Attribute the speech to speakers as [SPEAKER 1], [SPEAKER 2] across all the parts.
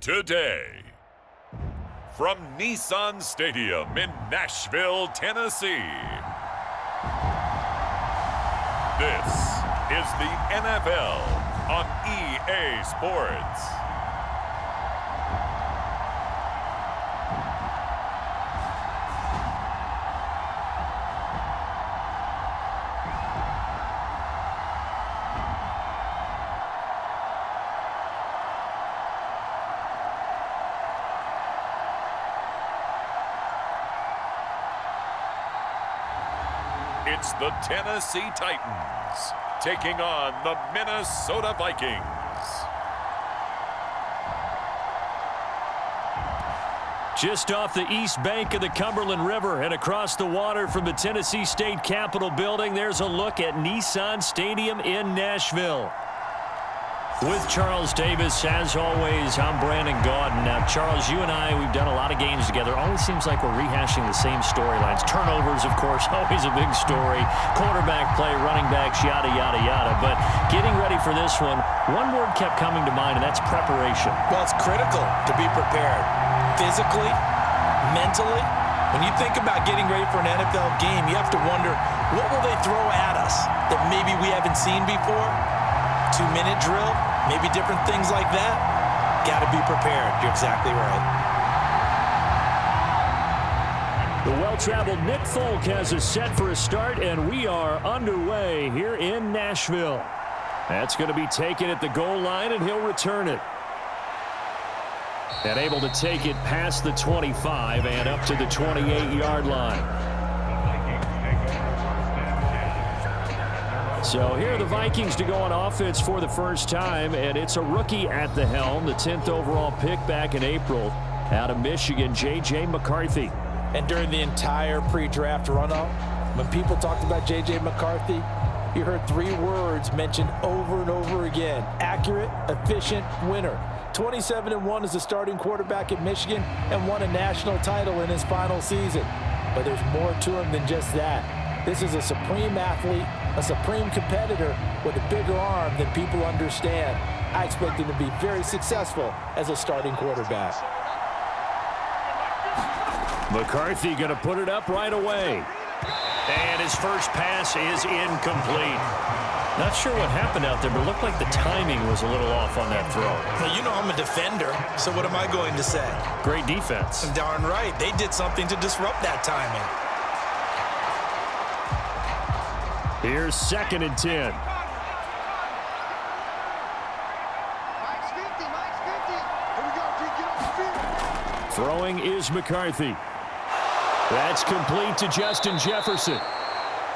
[SPEAKER 1] today. From Nissan Stadium in Nashville, Tennessee, this is the NFL on EA Sports. It's the Tennessee Titans taking on the Minnesota Vikings.
[SPEAKER 2] Just off the east bank of the Cumberland River and across the water from the Tennessee State Capitol building, there's a look at Nissan Stadium in Nashville. With Charles Davis, as always, I'm Brandon Gaudin. Now, Charles, you and I, we've done a lot of games together. Always seems like we're rehashing the same storylines. Turnovers, of course, always a big story. Quarterback play, running backs, yada, yada, yada. But getting ready for this one word kept coming to mind, and that's preparation.
[SPEAKER 3] Well, it's critical to be prepared. Physically, mentally. When you think about getting ready for an NFL game, you have to wonder, what will they throw at us that maybe we haven't seen before? 2-minute drill, maybe different things like that. Got to be prepared. You're exactly right.
[SPEAKER 2] The well-traveled Nick Folk has us set for a start, and we are underway here in Nashville. That's going to be taken at the goal line, and he'll return it. And able to take it past the 25 and up to the 28-yard line. So here are the Vikings to go on offense for the first time, and it's a rookie at the helm, the 10th overall pick back in April out of Michigan, J.J. McCarthy.
[SPEAKER 3] And during the entire pre-draft run-up, when people talked about J.J. McCarthy, you heard 3 words mentioned over and over again: accurate, efficient, winner. 27-1 as a starting quarterback at Michigan and won a national title in his final season. But there's more to him than just that. This is a supreme athlete, a supreme competitor with a bigger arm than people understand. I expect him to be very successful as a starting quarterback.
[SPEAKER 2] McCarthy going to put it up right away. And his first pass is incomplete. Not sure what happened out there, but it looked like the timing was a little off on that throw.
[SPEAKER 3] Well, you know I'm a defender, so what am I going to say?
[SPEAKER 2] Great defense.
[SPEAKER 3] Darn right. They did something to disrupt that timing.
[SPEAKER 2] Here's 2nd and 10. Throwing is McCarthy. That's complete to Justin Jefferson.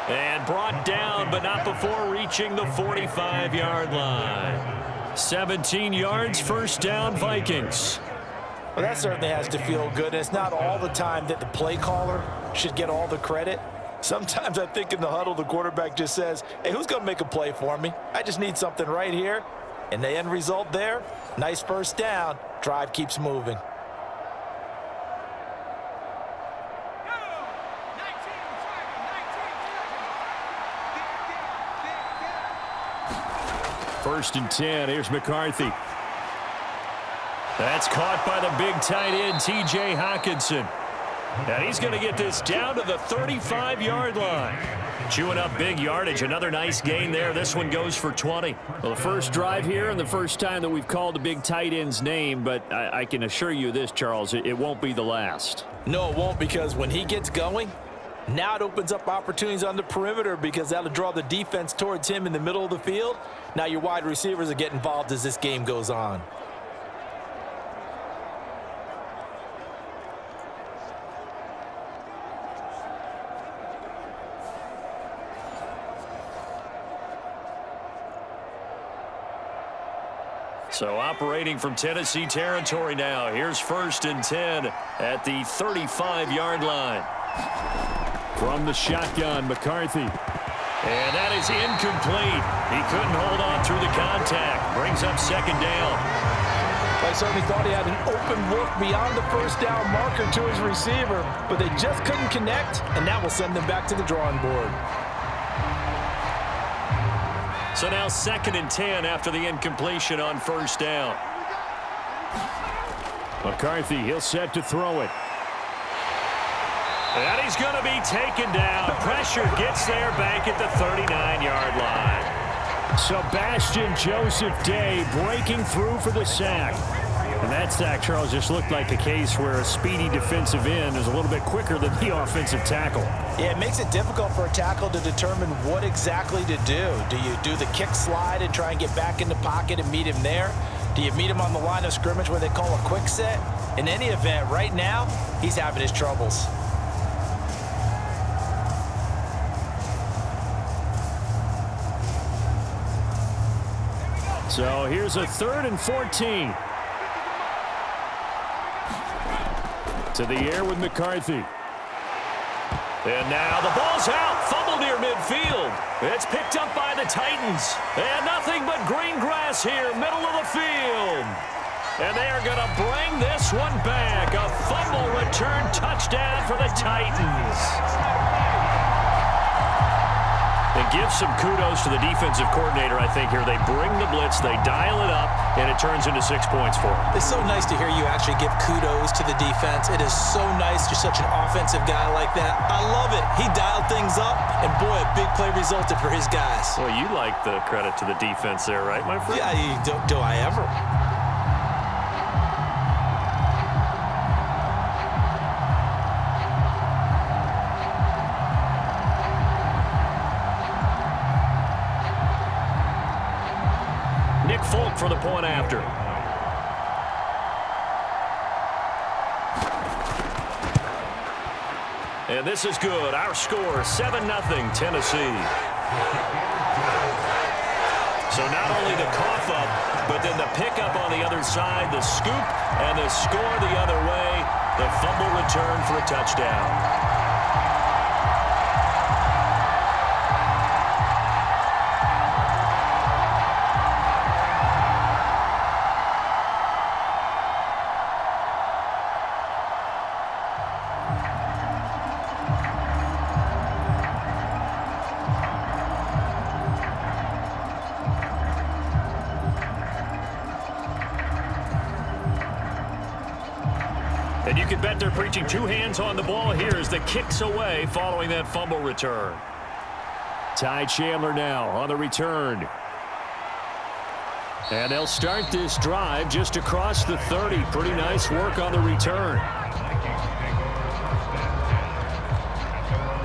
[SPEAKER 2] And brought down, but not before reaching the 45-yard line. 17 yards, first down, Vikings.
[SPEAKER 3] Well, that certainly has to feel good. It's not all the time that the play caller should get all the credit. Sometimes I think in the huddle, the quarterback just says, hey, who's going to make a play for me? I just need something right here. And the end result there, nice first down. Drive keeps moving.
[SPEAKER 2] First and 10, here's McCarthy. That's caught by the big tight end, T.J. Hopkins. And he's going to get this down to the 35-yard line. Chewing up big yardage. Another nice gain there. This one goes for 20. Well, the first drive here and the first time that we've called the big tight end's name, but I can assure you this, Charles, it won't be the last.
[SPEAKER 3] No, it won't, because when he gets going, now it opens up opportunities on the perimeter, because that'll draw the defense towards him in the middle of the field. Now your wide receivers will get involved as this game goes on.
[SPEAKER 2] So operating from Tennessee territory now. Here's 1st and 10 at the 35-yard line. From the shotgun, McCarthy. And that is incomplete. He couldn't hold on through the contact. Brings up 2nd down.
[SPEAKER 3] I certainly thought he had an open look beyond the first down marker to his receiver, but they just couldn't connect, and that will send them back to the drawing board.
[SPEAKER 2] So now 2nd and 10 after the incompletion on 1st down. McCarthy, he'll set to throw it. And he's going to be taken down. Pressure gets there back at the 39-yard line. Sebastian Joseph Day breaking through for the sack. And that sack, Charles, just looked like a case where a speedy defensive end is a little bit quicker than the offensive tackle.
[SPEAKER 3] Yeah, it makes it difficult for a tackle to determine what exactly to do. Do you do the kick slide and try and get back in the pocket and meet him there? Do you meet him on the line of scrimmage where they call a quick set? In any event, right now, he's having his troubles.
[SPEAKER 2] So here's a 3rd and 14. To the air with McCarthy. And now the ball's out. Fumble near midfield. It's picked up by the Titans. And nothing but green grass here, middle of the field. And they are going to bring this one back. A fumble return touchdown for the Titans. And give some kudos to the defensive coordinator, I think, here. They bring the blitz, they dial it up, and it turns into 6 points for them.
[SPEAKER 3] It's so nice to hear you actually give kudos to the defense. It is so nice you're such an offensive guy like that. I love it. He dialed things up, and boy, a big play resulted for his guys.
[SPEAKER 2] Well, you like the credit to the defense there, right, my friend?
[SPEAKER 3] Yeah, do I ever?
[SPEAKER 2] For the point after. And this is good. Our score, 7-0 Tennessee. So not only the cough up, but then the pickup on the other side, the scoop, and the score the other way. The fumble return for a touchdown. And you can bet they're preaching 2 hands on the ball here as the kick's away following that fumble return. Ty Chandler now on the return. And they'll start this drive just across the 30. Pretty nice work on the return.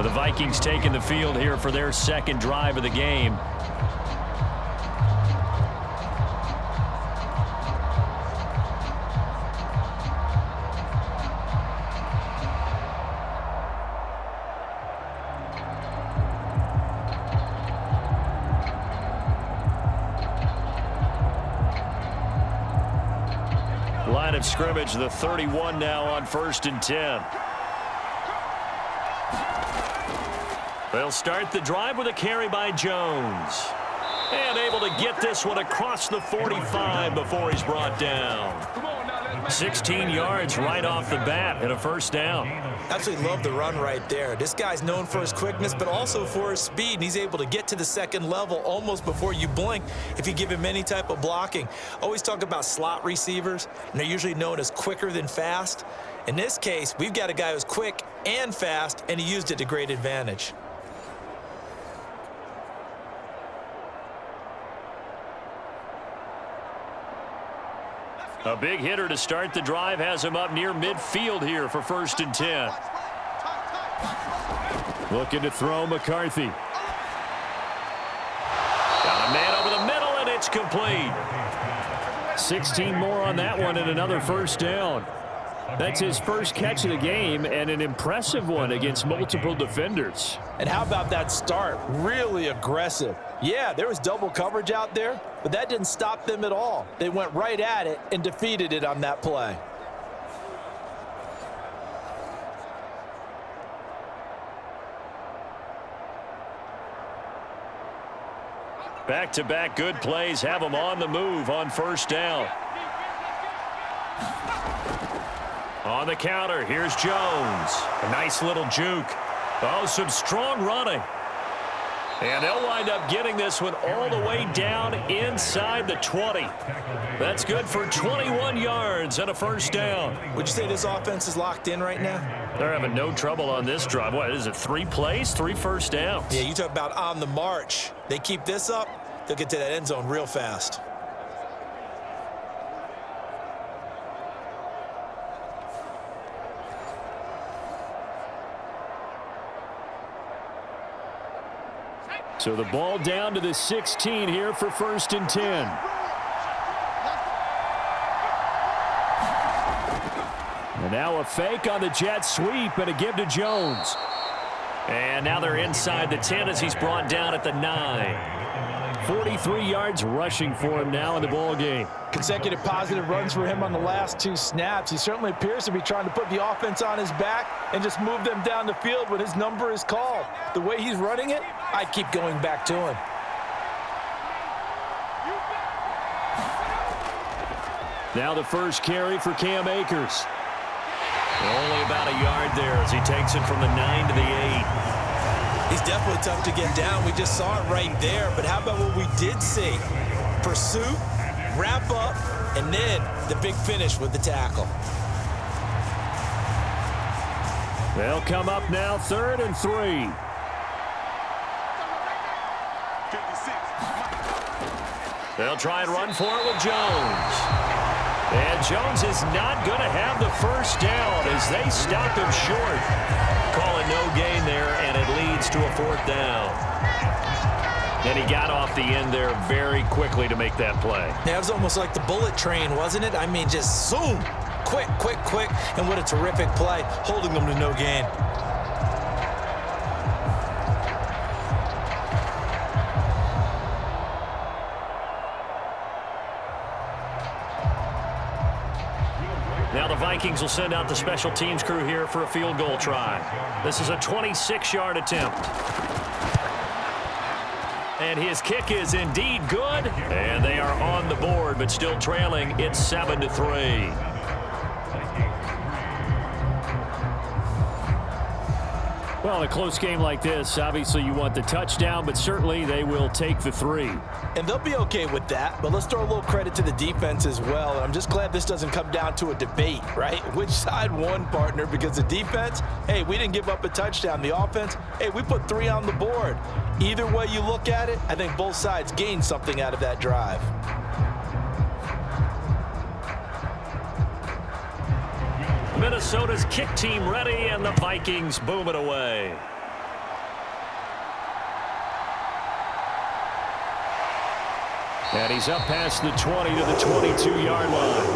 [SPEAKER 2] The Vikings taking the field here for their second drive of the game. Line of scrimmage, the 31 now on 1st and 10. They'll start the drive with a carry by Jones. And able to get this one across the 45 before he's brought down. 16 yards right off the bat and a first down.
[SPEAKER 3] Absolutely love the run right there. This guy's known for his quickness, but also for his speed. And he's able to get to the second level almost before you blink if you give him any type of blocking. Always talk about slot receivers, and they're usually known as quicker than fast. In this case, we've got a guy who's quick and fast, and he used it to great advantage.
[SPEAKER 2] A big hitter to start the drive has him up near midfield here for 1st and 10. Looking to throw McCarthy. Got a man over the middle, and it's complete. 16 more on that one and another first down. That's his first catch of the game and an impressive one against multiple defenders.
[SPEAKER 3] And how about that start? Really aggressive. Yeah, there was double coverage out there, but that didn't stop them at all. They went right at it and defeated it on that play.
[SPEAKER 2] Back-to-back good plays have them on the move on first down. On the counter, here's Jones. A nice little juke. Oh, some strong running. And they'll wind up getting this one all the way down inside the 20. That's good for 21 yards and a first down.
[SPEAKER 3] Would you say this offense is locked in right now?
[SPEAKER 2] They're having no trouble on this drive. What is it, 3 plays, 3 first downs?
[SPEAKER 3] Yeah, you talk about on the march. They keep this up, they'll get to that end zone real fast.
[SPEAKER 2] So the ball down to the 16 here for 1st and 10. And now a fake on the jet sweep and a give to Jones. And now they're inside the 10 as he's brought down at the 9. 43 yards rushing for him now in the ball game.
[SPEAKER 3] Consecutive positive runs for him on the last 2 snaps. He certainly appears to be trying to put the offense on his back and just move them down the field when his number is called. The way he's running it, I keep going back to him.
[SPEAKER 2] Now the first carry for Cam Akers. Only about a yard there as he takes it from the 9 to the 8.
[SPEAKER 3] He's definitely tough to get down. We just saw it right there. But how about what we did see? Pursuit, wrap up, and then the big finish with the tackle.
[SPEAKER 2] They'll come up now 3rd and 3. They'll try and run for it with Jones. And Jones is not going to have the first down as they stop him short. Call it no gain there, and it leads to a 4th down. And he got off the end there very quickly to make that play.
[SPEAKER 3] Yeah, it was almost like the bullet train, wasn't it? I mean, just zoom. Quick, quick, quick. And what a terrific play, holding them to no gain.
[SPEAKER 2] Now the Vikings will send out the special teams crew here for a field goal try. This is a 26-yard attempt. And his kick is indeed good. And they are on the board, but still trailing. It's 7-3. Well, a close game like this, obviously you want the touchdown, but certainly they will take the 3.
[SPEAKER 3] And they'll be okay with that, but let's throw a little credit to the defense as well. And I'm just glad this doesn't come down to a debate, right? Which side won, partner? Because the defense, hey, we didn't give up a touchdown. The offense, hey, we put 3 on the board. Either way you look at it, I think both sides gained something out of that drive.
[SPEAKER 2] Minnesota's kick team ready, and the Vikings boom it away. And he's up past the 20 to the 22-yard line.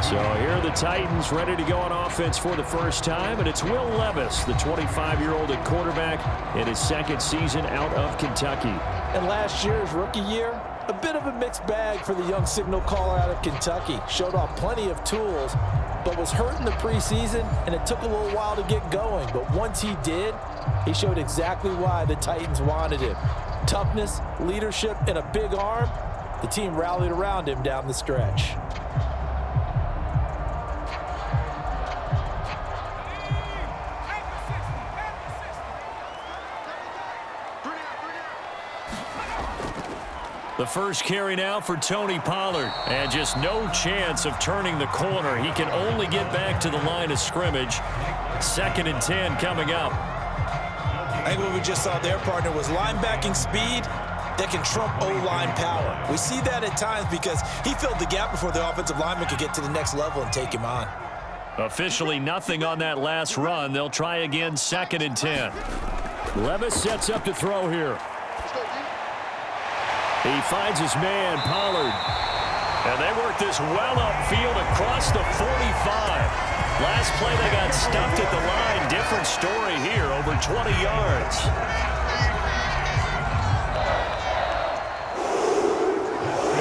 [SPEAKER 2] So here are the Titans ready to go on offense for the first time, and it's Will Levis, the 25-year-old at quarterback, in his 2nd season out of Kentucky.
[SPEAKER 3] And last year's rookie year, a bit of a mixed bag for the young signal caller out of Kentucky. Showed off plenty of tools, but was hurt in the preseason, and it took a little while to get going. But once he did, he showed exactly why the Titans wanted him. Toughness, leadership, and a big arm. The team rallied around him down the stretch.
[SPEAKER 2] The first carry now for Tony Pollard. And just no chance of turning the corner. He can only get back to the line of scrimmage. 2nd and 10 coming up.
[SPEAKER 3] I think what we just saw there, partner, was linebacking speed that can trump O-line power. We see that at times because he filled the gap before the offensive lineman could get to the next level and take him on.
[SPEAKER 2] Officially nothing on that last run. They'll try again, 2nd and 10. Levis sets up to throw here. He finds his man, Pollard. And they work this well upfield across the 45. Last play, they got stuffed at the line. Different story here, over 20 yards.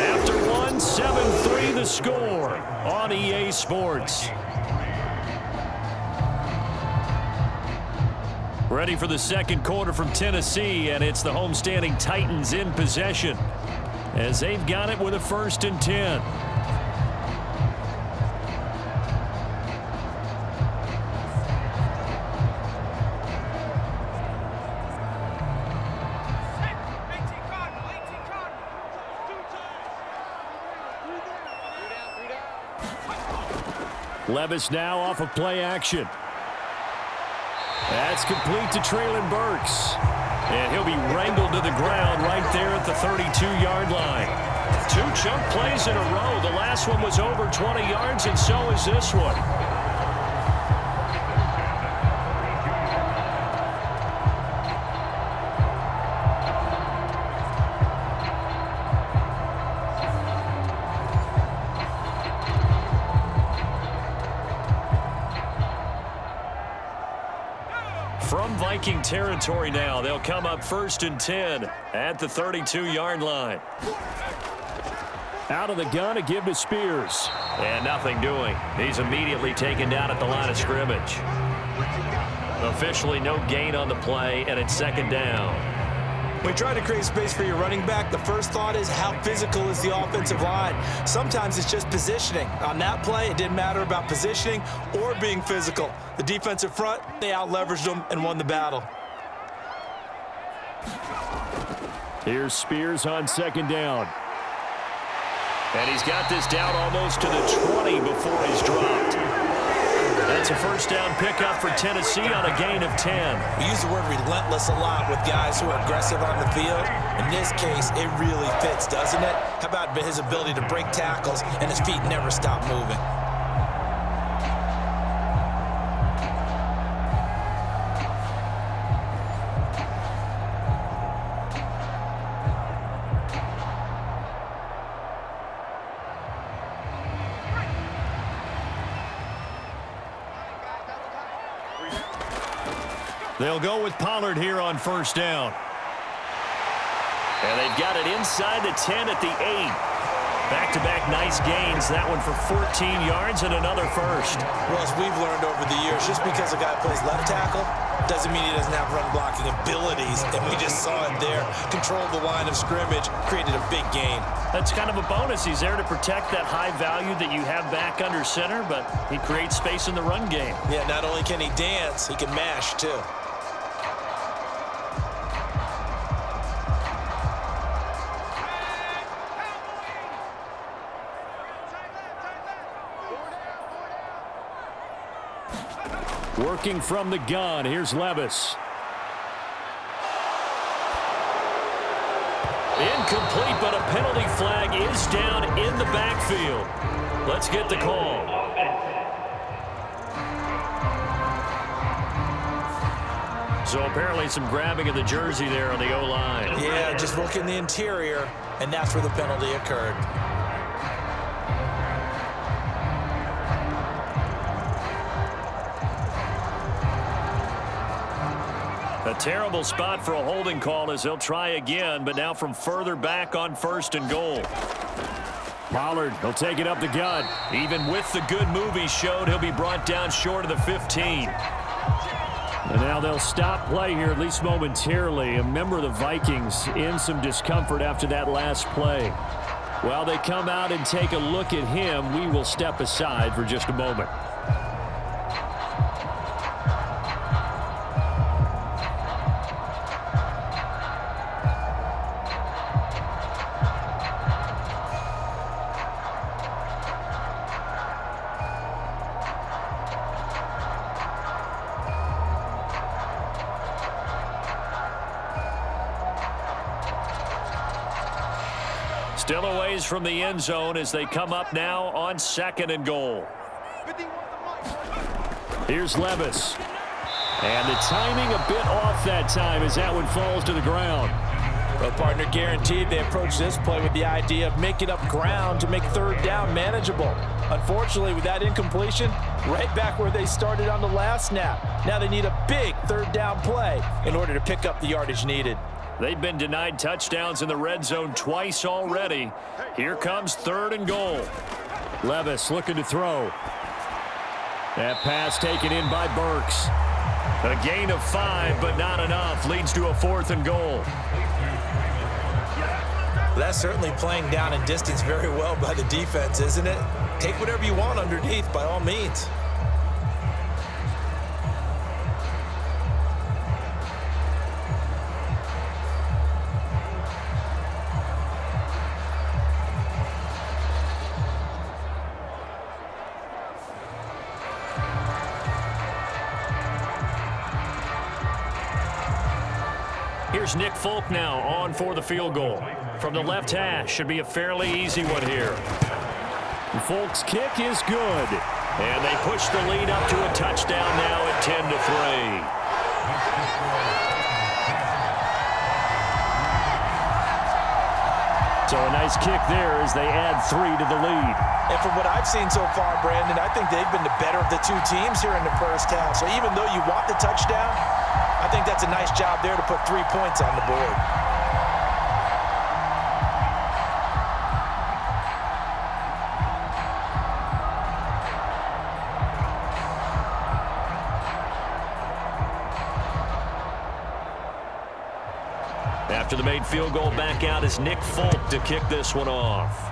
[SPEAKER 2] After one, 7-3 the score on EA Sports. Ready for the 2nd quarter from Tennessee, and it's the homestanding Titans in possession as they've got it with a 1st and 10. Levis now off of play action. That's complete to Traylon Burks. And he'll be wrangled to the ground right there at the 32-yard line. 2 chunk plays in a row. The last one was over 20 yards, and so is this one. From Viking territory now, they'll come up 1st and 10 at the 32-yard line. Out of the gun to give to Spears. And nothing doing. He's immediately taken down at the line of scrimmage. Officially no gain on the play, and it's 2nd down.
[SPEAKER 3] When you try to create space for your running back, the first thought is how physical is the offensive line. Sometimes it's just positioning. On that play, it didn't matter about positioning or being physical. The defensive front, they out-leveraged them and won the battle.
[SPEAKER 2] Here's Spears on 2nd down. And he's got this down almost to the 20 before he's dropped. That's a 1st down pickup for Tennessee on a gain of 10.
[SPEAKER 3] We use the word relentless a lot with guys who are aggressive on the field. In this case, it really fits, doesn't it? How about his ability to break tackles and his feet never stop moving?
[SPEAKER 2] They'll go with Pollard here on 1st down. And they've got it inside the 10 at the 8. Back-to-back nice gains. That one for 14 yards and another first.
[SPEAKER 3] Well, as we've learned over the years, just because a guy plays left tackle doesn't mean he doesn't have run-blocking abilities. And we just saw it there. Controlled the line of scrimmage, created a big gain.
[SPEAKER 2] That's kind of a bonus. He's there to protect that high value that you have back under center, but he creates space in the run game.
[SPEAKER 3] Yeah, not only can he dance, he can mash, too.
[SPEAKER 2] Working from the gun, here's Levis. Incomplete, but a penalty flag is down in the backfield. Let's get the call. So apparently some grabbing of the jersey there on the O-line.
[SPEAKER 3] Yeah, just look in the interior, and that's where the penalty occurred.
[SPEAKER 2] A terrible spot for a holding call as they'll try again, but now from further back on 1st and goal. Pollard, he'll take it up the gut. Even with the good move he showed, he'll be brought down short of the 15. And now they'll stop play here, at least momentarily. A member of the Vikings in some discomfort after that last play. While they come out and take a look at him, we will step aside for just a moment. Still a ways from the end zone as they come up now on 2nd and goal. Here's Levis. And the timing a bit off that time as that one falls to the ground.
[SPEAKER 3] Well, partner, guaranteed they approach this play with the idea of making up ground to make 3rd down manageable. Unfortunately, with that incompletion, right back where they started on the last snap. Now they need a big 3rd down play in order to pick up the yardage needed.
[SPEAKER 2] They've been denied touchdowns in the red zone twice already. Here comes 3rd and goal. Levis looking to throw. That pass taken in by Burks. A gain of 5, but not enough. Leads to a 4th and goal.
[SPEAKER 3] That's certainly playing down and distance very well by the defense, isn't it? Take whatever you want underneath, by all means.
[SPEAKER 2] Here's Nick Folk now on for the field goal. From the left hash, should be a fairly easy one here. Folk's kick is good. And they push the lead up to a touchdown now at 10-3. So a nice kick there as they add 3 to the lead.
[SPEAKER 3] And from what I've seen so far, Brandon, I think they've been the better of the two teams here in the first half. So even though you want the touchdown, I think that's a nice job there to put 3 points on the board.
[SPEAKER 2] After the made field goal, back out is Nick Folk to kick this one off.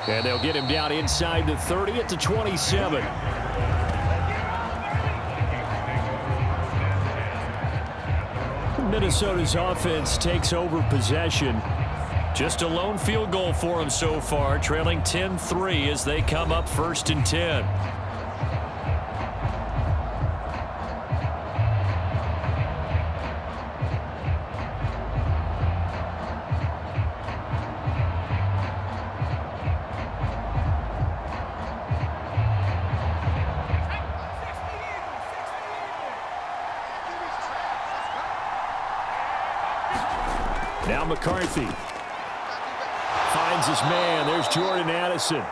[SPEAKER 2] And they'll get him down inside the 30 at the 27. Minnesota's offense takes over possession. Just a lone field goal for them so far, trailing 10-3 as they come up 1st and 10. Now McCarthy finds his man. There's Jordan Addison.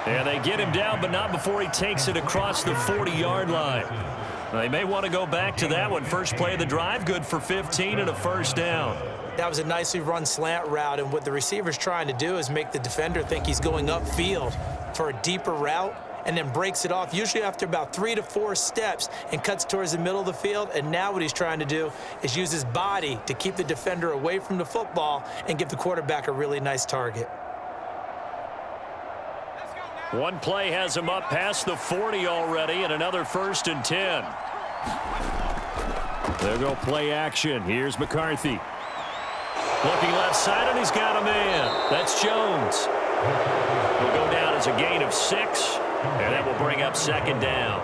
[SPEAKER 2] And they get him down, but not before he takes it across the 40-yard line. They may want to go back to that one. First play of the drive, good for 15 and a first down.
[SPEAKER 3] That was a nicely run slant route, and what the receiver's trying to do is make the defender think he's going upfield for a deeper route, and then breaks it off, usually after about 3 to 4 steps, and cuts towards the middle of the field. And now what he's trying to do is use his body to keep the defender away from the football and give the quarterback a really nice target.
[SPEAKER 2] One play has him up past the 40 already, and another 1st and 10. There go play action. Here's McCarthy. Looking left side, and he's got a man. That's Jones. He'll go down as a gain of 6. And that will bring up 2nd down.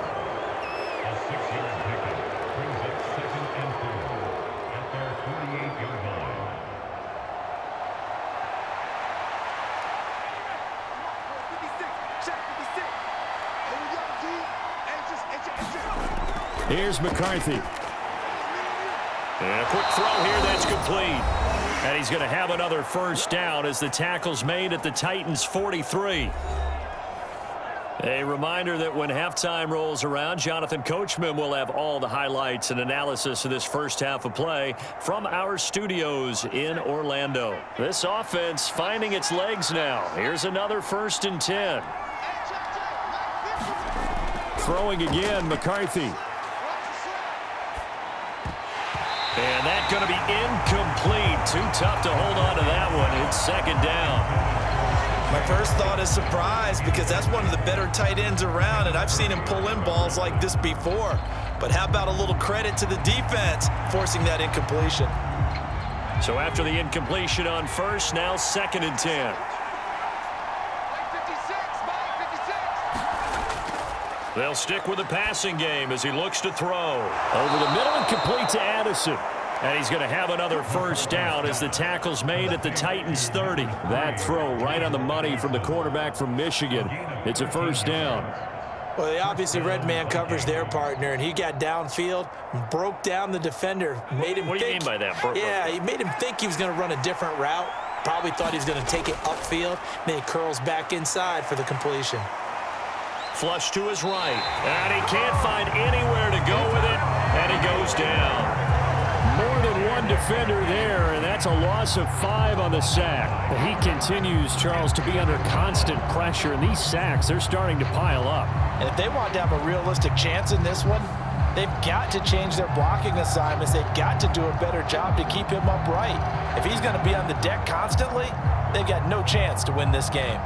[SPEAKER 2] Here's McCarthy. And a quick throw here that's complete. And he's going to have another first down as the tackle's made at the Titans' 43. A reminder that when halftime rolls around, Jonathan Coachman will have all the highlights and analysis of this first half of play from our studios in Orlando. This offense finding its legs now. Here's another 1st and 10. Throwing again, McCarthy. And that's going to be incomplete. Too tough to hold on to that one. It's 2nd down.
[SPEAKER 3] My first thought is surprise, because that's one of the better tight ends around, and I've seen him pull in balls like this before. But how about a little credit to the defense forcing that incompletion?
[SPEAKER 2] So after the incompletion on first, now 2nd and 10. They'll stick with the passing game as he looks to throw. Over the middle and complete to Addison. And he's going to have another first down as the tackle's made at the Titans' 30. That throw right on the money from the quarterback from Michigan. It's a first down.
[SPEAKER 3] Well, they obviously read man coverage their partner, and he got downfield, broke down the defender, made him
[SPEAKER 2] What do you mean by that?
[SPEAKER 3] Yeah, he made him think he was going to run a different route. Probably thought he was going to take it upfield. Then he curls back inside for the completion.
[SPEAKER 2] Flush to his right. And he can't find anywhere to go with it, and he goes down. More than one defender there, and that's a loss of 5 on the sack. He continues, Charles, to be under constant pressure, and these sacks, they're starting to pile up.
[SPEAKER 3] And if they want to have a realistic chance in this one, they've got to change their blocking assignments. They've got to do a better job to keep him upright. If he's going to be on the deck constantly, they've got no chance to win this game.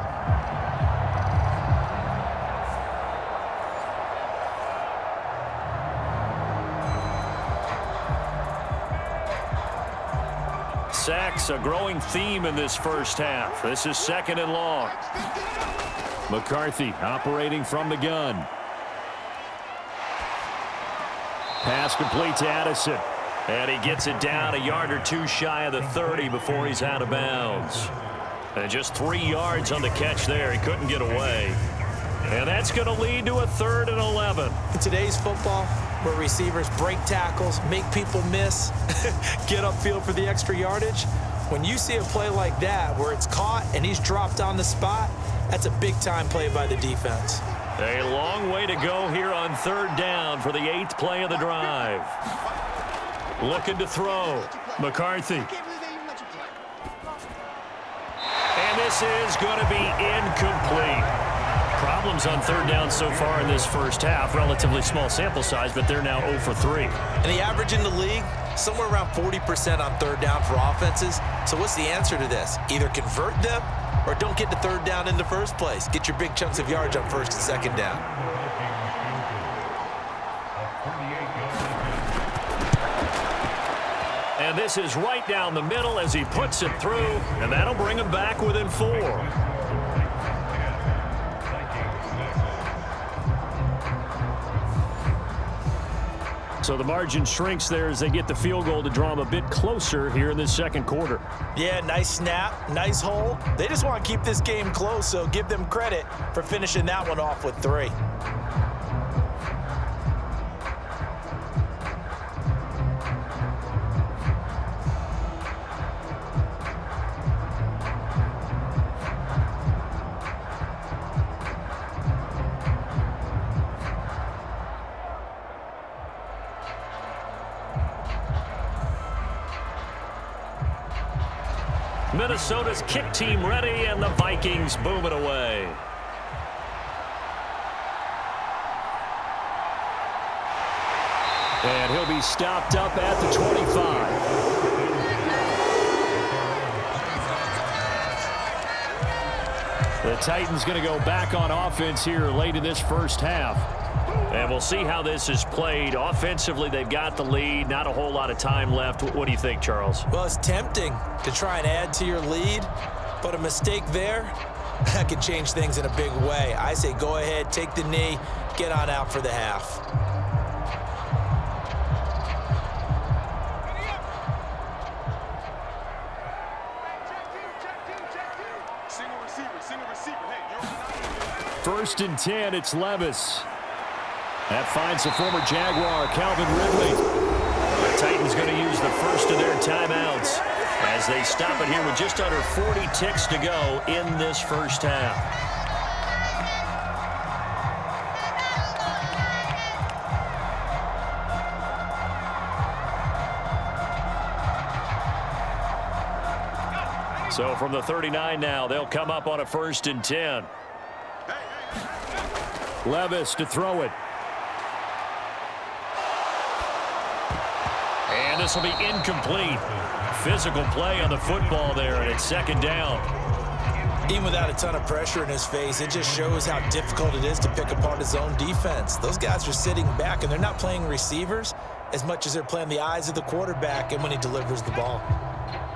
[SPEAKER 2] Sacks, a growing theme in this first half. This is 2nd and long. McCarthy operating from the gun. Pass complete to Addison. And he gets it down a yard or two shy of the 30 before he's out of bounds. And just 3 yards on the catch there. He couldn't get away. And that's going to lead to a 3rd and 11.
[SPEAKER 3] In today's football, where receivers break tackles, make people miss, get upfield for the extra yardage, when you see a play like that where it's caught and he's dropped on the spot, that's a big-time play by the defense.
[SPEAKER 2] A long way to go here on 3rd down for the 8th play of the drive. Looking to throw. McCarthy. And this is going to be incomplete. Problems on 3rd down so far in this first half. Relatively small sample size, but they're now 0 for 3.
[SPEAKER 3] And the average in the league, somewhere around 40% on 3rd down for offenses. So what's the answer to this? Either convert them or don't get to 3rd down in the first place. Get your big chunks of yards on 1st and 2nd down.
[SPEAKER 2] And this is right down the middle as he puts it through, and that'll bring him back within 4. So the margin shrinks there as they get the field goal to draw them a bit closer here in this 2nd quarter.
[SPEAKER 3] Yeah, nice snap, nice hold. They just want to keep this game close, so give them credit for finishing that one off with 3.
[SPEAKER 2] Minnesota's kick team ready, and the Vikings boom it away. And he'll be stopped up at the 25. The Titans going to go back on offense here late in this first half. And we'll see how this is played. Offensively, they've got the lead. Not a whole lot of time left. What do you think, Charles?
[SPEAKER 3] Well, it's tempting to try and add to your lead, but a mistake there, that could change things in a big way. I say go ahead, take the knee, get on out for the half.
[SPEAKER 2] First and 10, it's Levis. That finds the former Jaguar, Calvin Ridley. The Titans going to use the first of their timeouts as they stop it here with just under 40 ticks to go in this first half. So from the 39 now, they'll come up on a 1st and 10. Levis to throw it. And this will be incomplete. Physical play on the football there, and it's 2nd down.
[SPEAKER 3] Even without a ton of pressure in his face, it just shows how difficult it is to pick apart his own defense. Those guys are sitting back, and they're not playing receivers as much as they're playing the eyes of the quarterback and when he delivers the ball.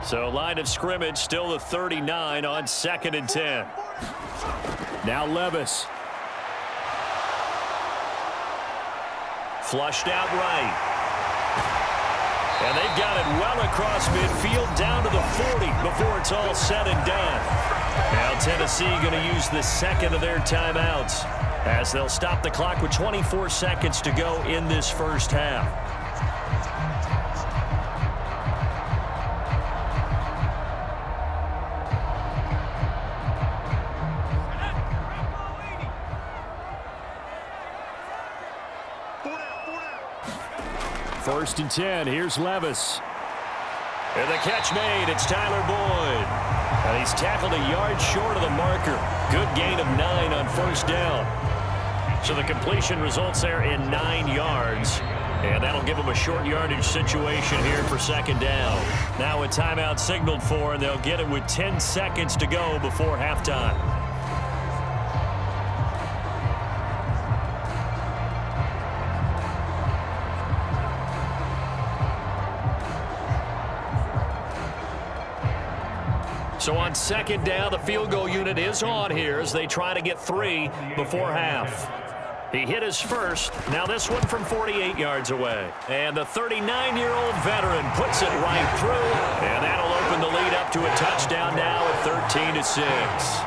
[SPEAKER 2] So line of scrimmage still the 39 on 2nd and 10. Now Levis. Flushed out right. And they've got it well across midfield down to the 40 before it's all said and done. Now Tennessee going to use the 2nd of their timeouts as they'll stop the clock with 24 seconds to go in this first half. First and 10, here's Levis. And the catch made, it's Tyler Boyd. And he's tackled a yard short of the marker. Good gain of 9 on 1st down. So the completion results there in 9 yards. And that'll give them a short yardage situation here for 2nd down. Now a timeout signaled for, and they'll get it with 10 seconds to go before halftime. So on second down, the field goal unit is on here as they try to get 3 before half. He hit his first. Now this one from 48 yards away. And the 39-year-old veteran puts it right through. And that'll open the lead up to a touchdown now at 13-6.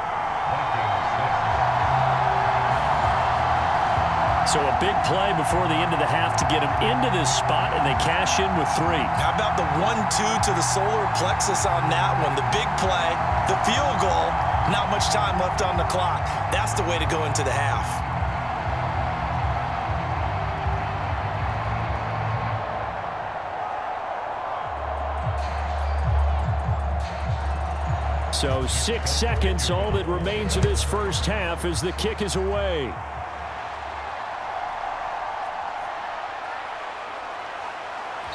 [SPEAKER 2] So a big play before the end of the half to get him into this spot, and they cash in with 3.
[SPEAKER 3] How about the 1-2 to the solar plexus on that one? The big play, the field goal, not much time left on the clock. That's the way to go into the half.
[SPEAKER 2] So 6 seconds, all that remains of this first half as the kick is away.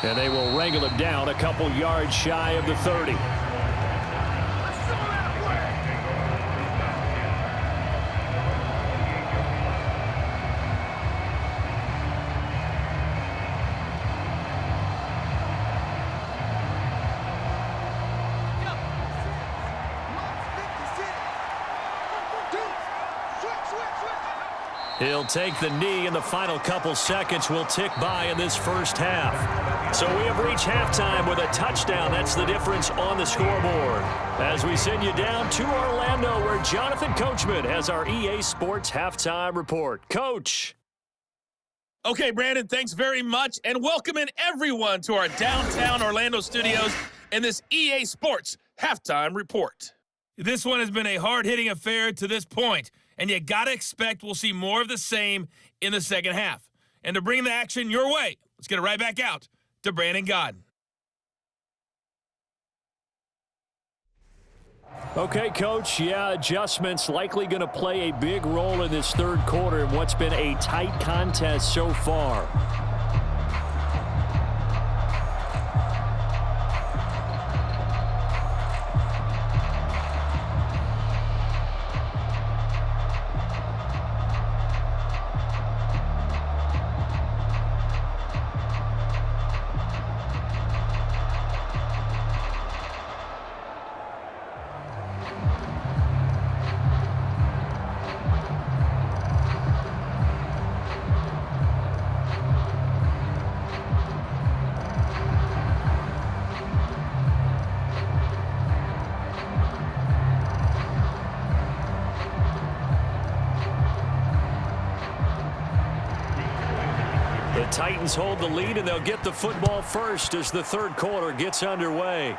[SPEAKER 2] And they will wrangle it down a couple yards shy of the 30. He'll take the knee, and the final couple seconds will tick by in this first half. So we have reached halftime with a touchdown. That's the difference on the scoreboard. As we send you down to Orlando, where Jonathan Coachman has our EA Sports Halftime Report. Coach.
[SPEAKER 4] Okay, Brandon, thanks very much, and welcome in everyone to our downtown Orlando studios and this EA Sports Halftime Report. This one has been a hard-hitting affair to this point, and you got to expect we'll see more of the same in the second half. And to bring the action your way, let's get it right back out to Brandon Godden.
[SPEAKER 2] Okay, Coach, adjustments likely going to play a big role in this third quarter in what's been a tight contest so far. Titans hold the lead, and they'll get the football first as the third quarter gets underway.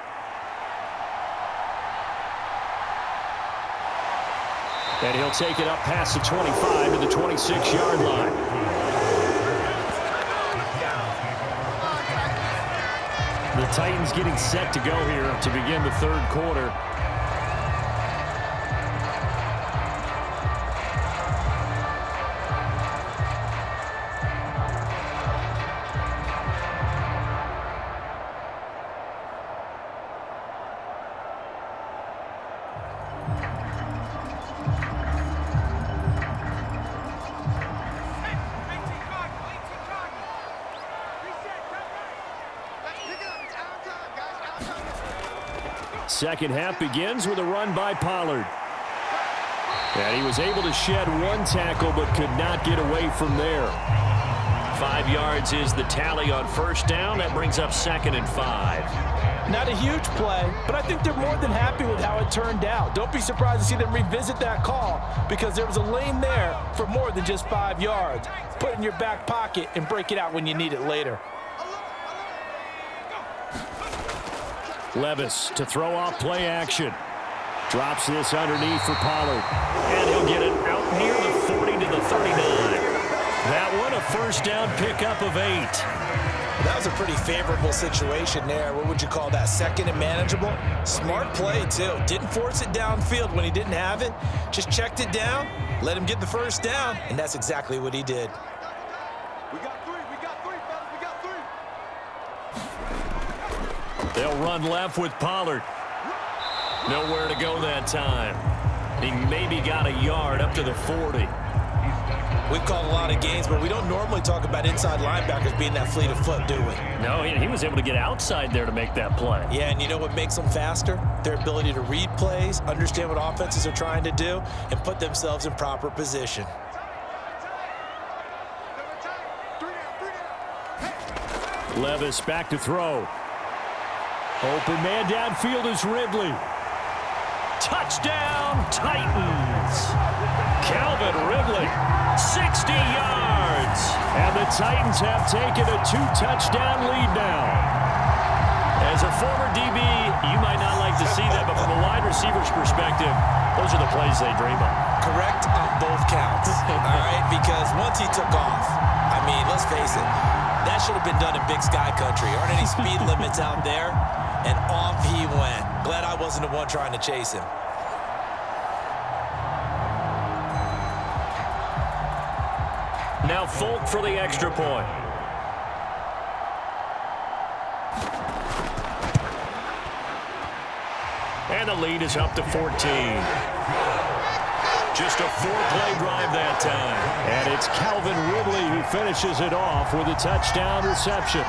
[SPEAKER 2] And he'll take it up past the 25 to the 26-yard line. The Titans getting set to go here to begin the third quarter. Second half begins with a run by Pollard. And he was able to shed one tackle but could not get away from there. 5 yards is the tally on first down. That brings up 2nd and 5.
[SPEAKER 3] Not a huge play, but I think they're more than happy with how it turned out. Don't be surprised to see them revisit that call because there was a lane there for more than just 5 yards. Put it in your back pocket and break it out when you need it later.
[SPEAKER 2] Levis to throw off play action. Drops this underneath for Pollard. And he'll get it out near the 40 to the 39. That one a first down pickup of 8.
[SPEAKER 3] That was a pretty favorable situation there. What would you call that? Second and manageable? Smart play, too. Didn't force it downfield when he didn't have it. Just checked it down, let him get the first down, and that's exactly what he did.
[SPEAKER 2] They'll run left with Pollard. Nowhere to go that time. He maybe got a yard up to the 40.
[SPEAKER 3] We've called a lot of games, but we don't normally talk about inside linebackers being that fleet of foot, do we?
[SPEAKER 2] No, he was able to get outside there to make that play.
[SPEAKER 3] Yeah, and you know what makes them faster? Their ability to read plays, understand what offenses are trying to do, and put themselves in proper position.
[SPEAKER 2] Levis back to throw. Open man downfield is Ridley. Touchdown, Titans. Calvin Ridley, 60 yards. And the Titans have taken a 2-touchdown lead now. As a former DB, you might not like to see that, but from a wide receiver's perspective, those are the plays they dream of.
[SPEAKER 3] Correct on both counts, all right? Because once he took off, I mean, let's face it, that should have been done in Big Sky Country. Aren't any speed limits out there? And off he went. Glad I wasn't the one trying to chase him.
[SPEAKER 2] Now Folk for the extra point. And the lead is up to 14. Just a 4-play drive that time. And it's Calvin Ridley who finishes it off with a touchdown reception.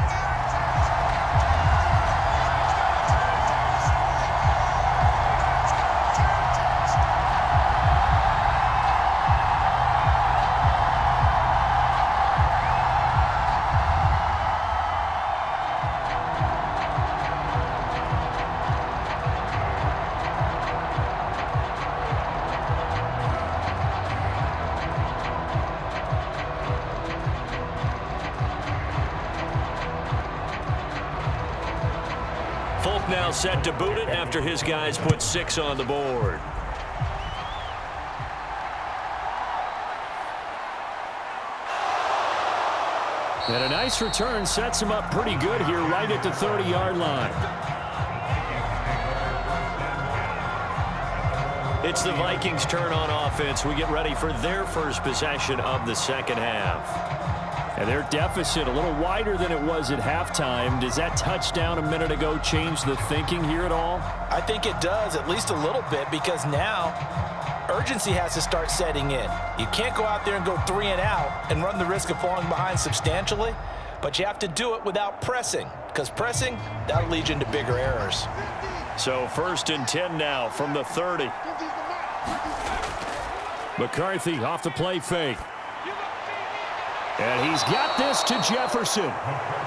[SPEAKER 2] Folk now set to boot it after his guys put 6 on the board. And a nice return sets him up pretty good here right at the 30-yard line. It's the Vikings' turn on offense. We get ready for their first possession of the second half. And their deficit a little wider than it was at halftime. Does that touchdown a minute ago change the thinking here at all?
[SPEAKER 3] I think it does, at least a little bit, because now urgency has to start setting in. You can't go out there and go 3 and out and run the risk of falling behind substantially, but you have to do it without pressing, because pressing, that'll lead you into bigger errors.
[SPEAKER 2] So 1st and 10 now from the 30. McCarthy off the play fake. And he's got this to Jefferson.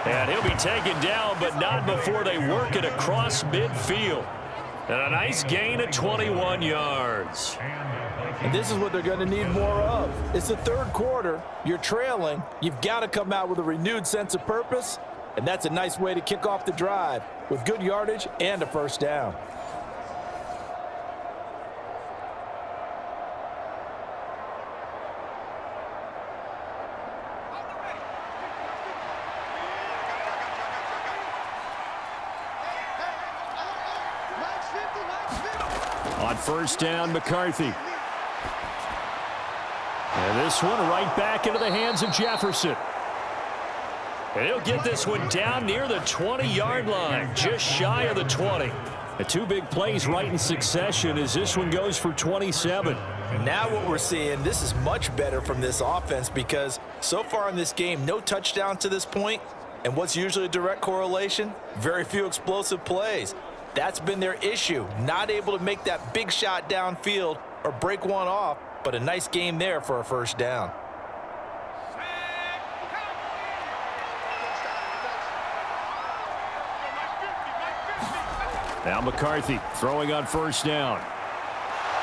[SPEAKER 2] And he'll be taken down, but not before they work it across midfield. And a nice gain of 21 yards.
[SPEAKER 3] And this is what they're going to need more of. It's the 3rd quarter. You're trailing. You've got to come out with a renewed sense of purpose. And that's a nice way to kick off the drive with good yardage and a first down.
[SPEAKER 2] On 1st down, McCarthy. And this one right back into the hands of Jefferson. And he'll get this one down near the 20-yard line, just shy of the 20. The 2 big plays right in succession as this one goes for 27.
[SPEAKER 3] Now what we're seeing, this is much better from this offense because so far in this game, no touchdowns to this point. And what's usually a direct correlation? Very few explosive plays. That's been their issue, not able to make that big shot downfield or break one off, but a nice game there for a first down.
[SPEAKER 2] Now McCarthy throwing on 1st down.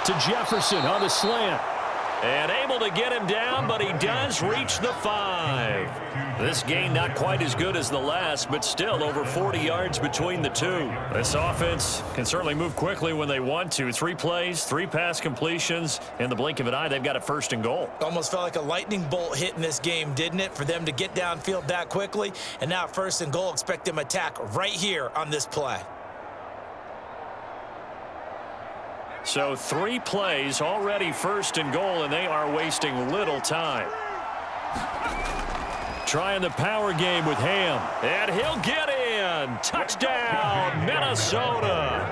[SPEAKER 2] To Jefferson on the slant. And able to get him down, but he does reach the 5. This gain not quite as good as the last, but still over 40 yards between the 2. This offense can certainly move quickly when they want to. 3 plays, 3 pass completions. In the blink of an eye, they've got a 1st and goal.
[SPEAKER 3] Almost felt like a lightning bolt hit in this game, didn't it? For them to get downfield that quickly. And now 1st and goal, expect them to attack right here on this play.
[SPEAKER 2] So 3 plays, already 1st and goal, and they are wasting little time. Trying the power game with Ham. And he'll get in. Touchdown, Minnesota.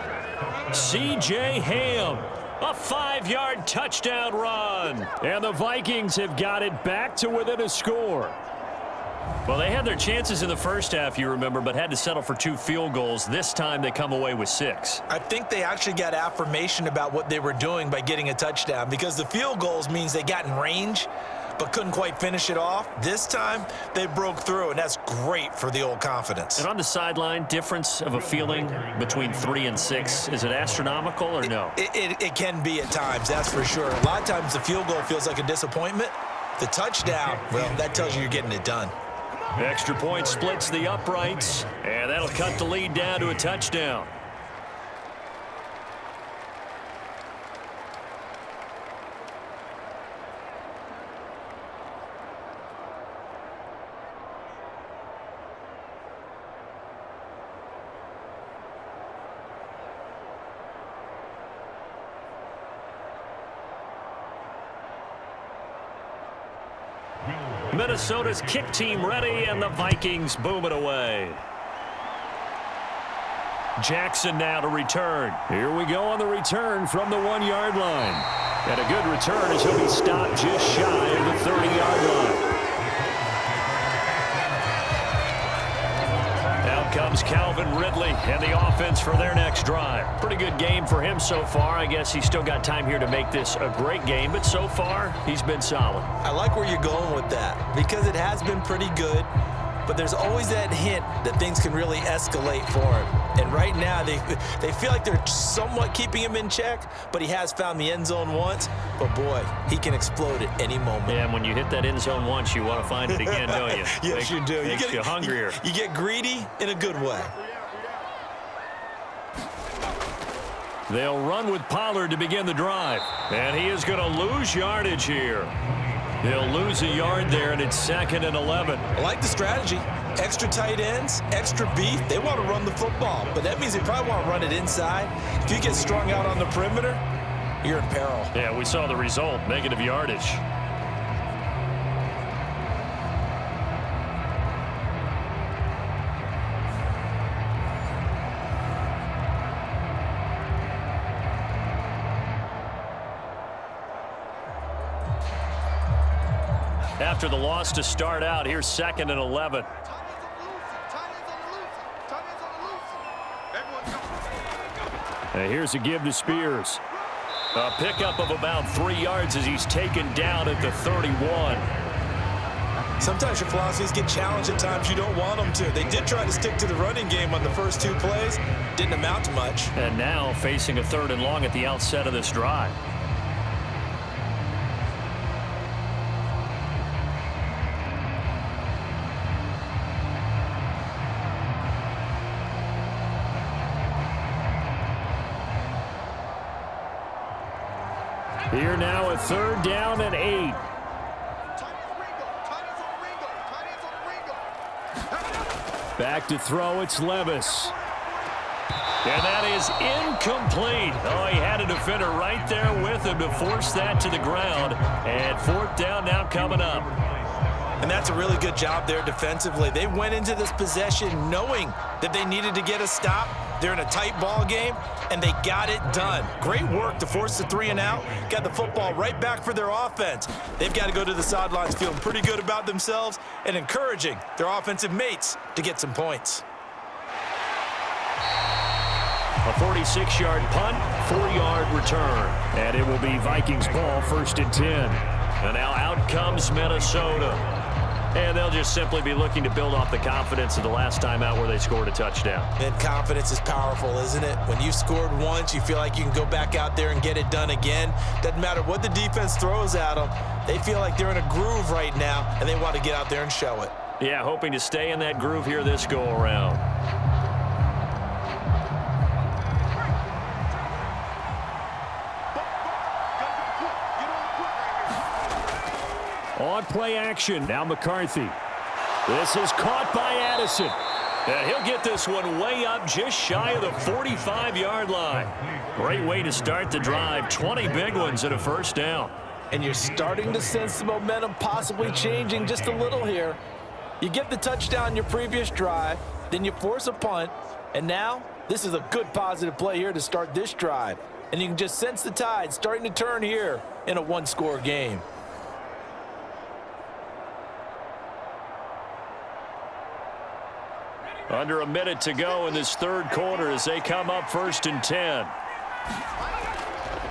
[SPEAKER 2] C.J. Ham. A 5-yard touchdown run. And the Vikings have got it back to within a score. Well, they had their chances in the first half, you remember, but had to settle for 2 field goals. This time they come away with 6.
[SPEAKER 3] I think they actually got affirmation about what they were doing by getting a touchdown, because the field goals means they got in range but couldn't quite finish it off. This time they broke through, and that's great for the old confidence.
[SPEAKER 2] And on the sideline, difference of a feeling between 3 and 6, is it astronomical or no?
[SPEAKER 3] It can be at times, that's for sure. A lot of times the field goal feels like a disappointment. The touchdown, well, that tells you you're getting it done.
[SPEAKER 2] Extra point splits the uprights, and that'll cut the lead down to a touchdown. Minnesota's kick team ready, and the Vikings boom it away. Jackson now to return. Here we go on the return from the 1-yard line. And a good return as he'll be stopped just shy of the 30-yard line. Out comes Calvin Ridley and the offense for their next drive. Pretty good game for him so far. I guess he's still got time here to make this a great game, but so far he's been solid.
[SPEAKER 3] I like where you're going with that, because it has been pretty good, but there's always that hint that things can really escalate for him. And right now they feel like they're somewhat keeping him in check, but he has found the end zone once. But boy, he can explode at any moment.
[SPEAKER 2] Yeah, and when you hit that end zone once, you want to find it again, don't you?
[SPEAKER 3] Yes, you do.
[SPEAKER 2] Makes you hungrier.
[SPEAKER 3] You get greedy in a good way.
[SPEAKER 2] They'll run with Pollard to begin the drive. And he is going to lose yardage here. He'll lose a yard there, and it's 2nd and 11.
[SPEAKER 3] I like the strategy. Extra tight ends, extra beef. They want to run the football, but that means they probably want to run it inside. If you get strung out on the perimeter, you're in peril.
[SPEAKER 2] Yeah, we saw the result, negative yardage. After the loss to start out, here's 2nd and 11. And here's a give to Spears. A pickup of about 3 yards as he's taken down at the 31.
[SPEAKER 3] Sometimes your philosophies get challenged at times you don't want them to. They did try to stick to the running game on the first 2 plays. Didn't amount to much.
[SPEAKER 2] And now facing a 3rd and long at the outset of this drive. Here now a 3rd down and 8. Back to throw, it's Levis. And that is incomplete. Oh, he had a defender right there with him to force that to the ground. And 4th down now coming up.
[SPEAKER 3] And that's a really good job there defensively. They went into this possession knowing that they needed to get a stop. They're in a tight ball game, and they got it done. Great work to force the 3 and out. Got the football right back for their offense. They've got to go to the sidelines feeling pretty good about themselves and encouraging their offensive mates to get some points.
[SPEAKER 2] A 46-yard punt, 4-yard return. And it will be Vikings ball, 1st and 10. And now out comes Minnesota. And they'll just simply be looking to build off the confidence of the last time out where they scored a touchdown.
[SPEAKER 3] And confidence is powerful, isn't it? When you scored once, you feel like you can go back out there and get it done again. Doesn't matter what the defense throws at them. They feel like they're in a groove right now, and they want to get out there and show it.
[SPEAKER 2] Yeah, hoping to stay in that groove here this go-around. On play action, now McCarthy. This is caught by Addison. And he'll get this one way up just shy of the 45-yard line. Great way to start the drive. 20 big ones and a 1st down.
[SPEAKER 3] And you're starting to sense the momentum possibly changing just a little here. You get the touchdown your previous drive, then you force a punt, and now this is a good positive play here to start this drive. and you can just sense the tide starting to turn here in a one-score game.
[SPEAKER 2] Under a minute to go in this third quarter as they come up 1st and 10.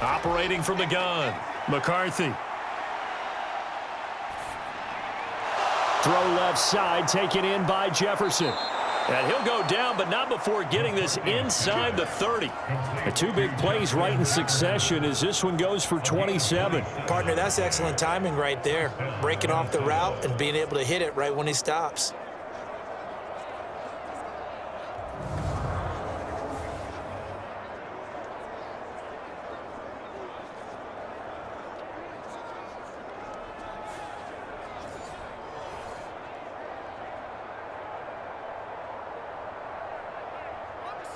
[SPEAKER 2] Operating from the gun, McCarthy. Throw left side, taken in by Jefferson. And he'll go down, but not before getting this inside the 30. The two big plays right in succession as this one goes for 27.
[SPEAKER 3] Partner, that's excellent timing right there. Breaking off the route and being able to hit it right when he stops.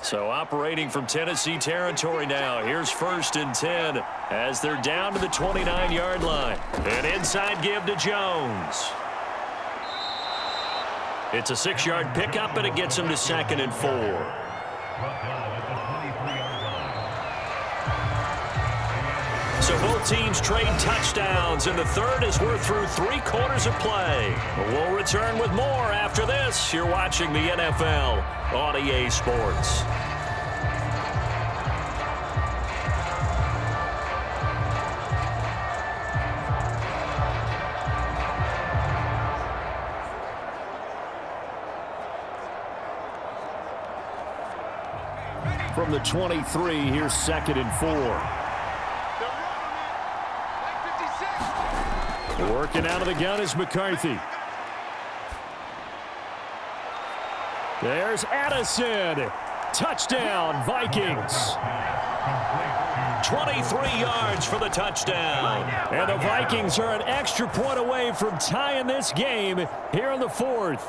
[SPEAKER 2] So operating from Tennessee territory now. Here's 1st and 10 as they're down to the 29-yard line. An inside give to Jones. It's a 6-yard pickup, and it gets him to 2nd and 4. So both teams trade touchdowns, and the third as we're through 3 quarters of play. We'll return with more after this. You're watching the NFL on EA Sports. From the 23, here's 2nd and 4. Working out of the gun is McCarthy. There's Addison. Touchdown, Vikings. 23 yards for the touchdown. And the Vikings are an extra point away from tying this game here in the 4th.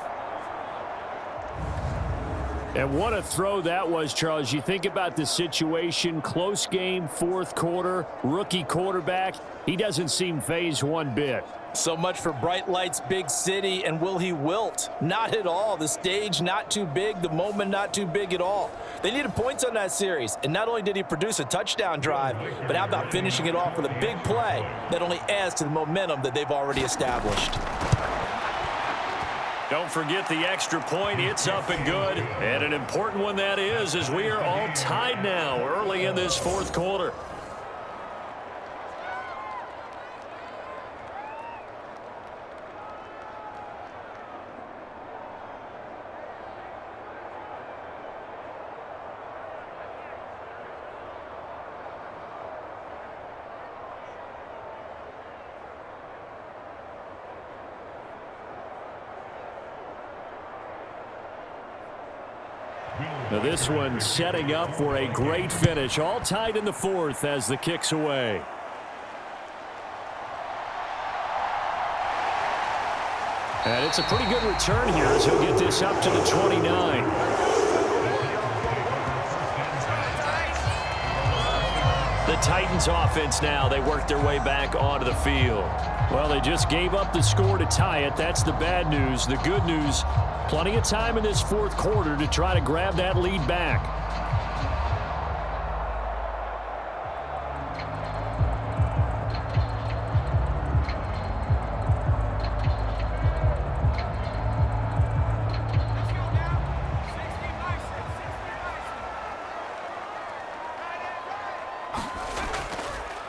[SPEAKER 2] And what a throw that was, Charles. You think about the situation, close game, 4th quarter, rookie quarterback. He doesn't seem fazed one bit.
[SPEAKER 3] So much for bright lights, big city, and will he wilt? Not at all. The stage not too big, the moment not too big at all. They needed points on that series, and not only did he produce a touchdown drive, but how about finishing it off with a big play that only adds to the momentum that they've already established.
[SPEAKER 2] Don't forget the extra point. It's up and good. And an important one that is, as we are all tied now early in this 4th quarter. Now this one setting up for a great finish. All tied in the 4th as the kick's away. And it's a pretty good return here as he'll get this up to the 29. The Titans offense now. They work their way back onto the field. Well, they just gave up the score to tie it. That's the bad news. The good news, plenty of time in this 4th quarter to try to grab that lead back.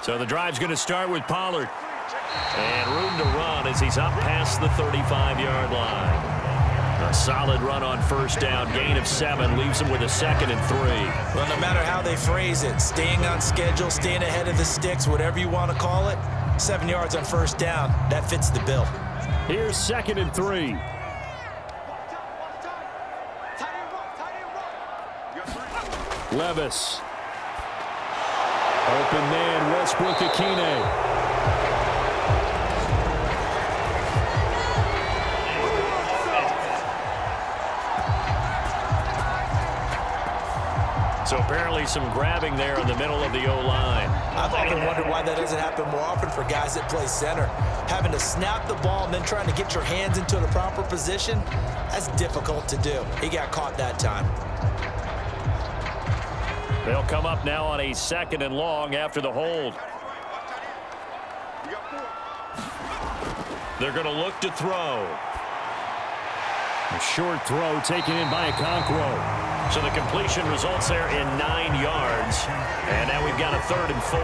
[SPEAKER 2] So the drive's going to start with Pollard. And room to run as he's up past the 35-yard line. A solid run on 1st down. Gain of 7 leaves him with a 2nd and 3.
[SPEAKER 3] Well, no matter how they phrase it, staying on schedule, staying ahead of the sticks, whatever you want to call it, 7 yards on 1st down, that fits the bill.
[SPEAKER 2] Here's 2nd and 3. Levis. Open man, Westbrook-Akine. So apparently some grabbing there in the middle of the O-line.
[SPEAKER 3] I've often wondered why that doesn't happen more often for guys that play center. Having to snap the ball and then trying to get your hands into the proper position, that's difficult to do. He got caught that time.
[SPEAKER 2] They'll come up now on a 2nd and long after the hold. They're going to look to throw. A short throw taken in by Okonkwo. So the completion results there in 9 yards. And now we've got a 3rd and 4.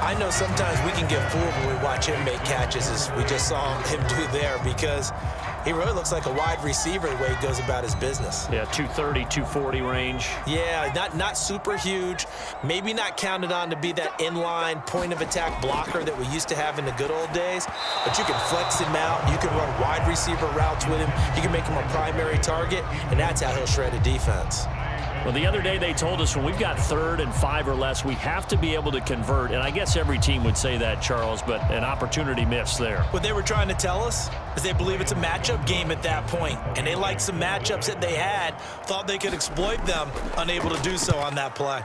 [SPEAKER 3] I know sometimes we can get fooled when we watch him make catches, as we just saw him do there, because he really looks like a wide receiver the way he goes about his business.
[SPEAKER 2] Yeah, 230, 240 range.
[SPEAKER 3] Yeah, not super huge. Maybe not counted on to be that inline point-of-attack blocker that we used to have in the good old days. But you can flex him out. You can run wide receiver routes with him. You can make him a primary target, and that's how he'll shred a defense.
[SPEAKER 2] Well, the other day they told us when we've got 3rd and 5 or less, we have to be able to convert. And I guess every team would say that, Charles, but an opportunity missed there.
[SPEAKER 3] What they were trying to tell us is they believe it's a matchup game at that point. And they liked some matchups that they had, thought they could exploit them, unable to do so on that play.